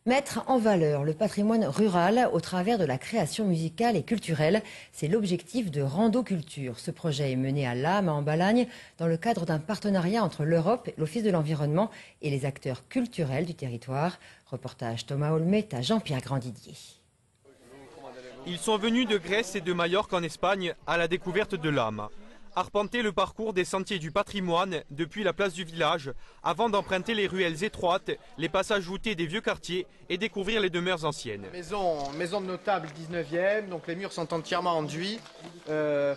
Mettre en valeur le patrimoine rural au travers de la création musicale et culturelle, c'est l'objectif de Rando Culture. Ce projet est mené à Lames, en Balagne, dans le cadre d'un partenariat entre l'Europe, l'Office de l'environnement et les acteurs culturels du territoire. Reportage Thomas Olmet à Jean-Pierre Grandidier. Ils sont venus de Grèce et de Majorque en Espagne à la découverte de Lames. Arpenter le parcours des sentiers du patrimoine depuis la place du village avant d'emprunter les ruelles étroites, les passages voûtés des vieux quartiers et découvrir les demeures anciennes. Maison de notable 19e, donc les murs sont entièrement enduits,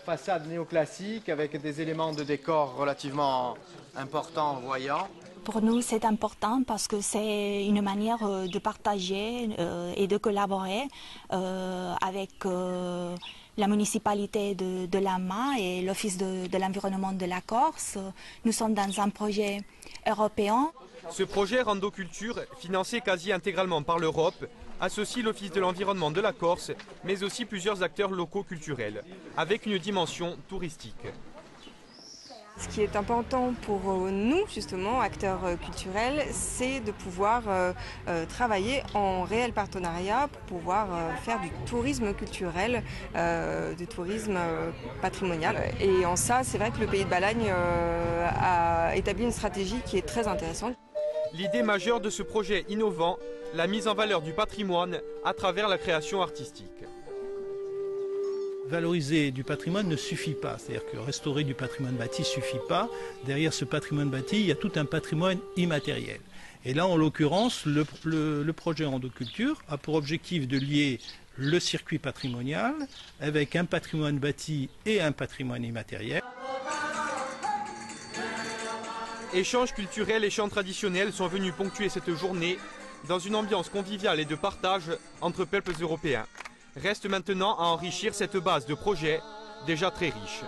façade néoclassique avec des éléments de décor relativement importants, voyants. Pour nous, c'est important parce que c'est une manière de partager et de collaborer avec la municipalité de Lames et l'Office de l'environnement de la Corse. Nous sommes dans un projet européen. Ce projet Rando Culture, financé quasi intégralement par l'Europe, associe l'Office de l'environnement de la Corse, mais aussi plusieurs acteurs locaux culturels, avec une dimension touristique. Ce qui est important pour nous, justement, acteurs culturels, c'est de pouvoir travailler en réel partenariat pour pouvoir faire du tourisme culturel, du tourisme patrimonial. Et en ça, c'est vrai que le Pays de Balagne a établi une stratégie qui est très intéressante. L'idée majeure de ce projet innovant, la mise en valeur du patrimoine à travers la création artistique. Valoriser du patrimoine ne suffit pas, c'est-à-dire que restaurer du patrimoine bâti ne suffit pas. Derrière ce patrimoine bâti, il y a tout un patrimoine immatériel. Et là, en l'occurrence, le projet Rando Culture a pour objectif de lier le circuit patrimonial avec un patrimoine bâti et un patrimoine immatériel. Échanges culturels et chants traditionnels sont venus ponctuer cette journée dans une ambiance conviviale et de partage entre peuples européens. Reste maintenant à enrichir cette base de projet déjà très riche.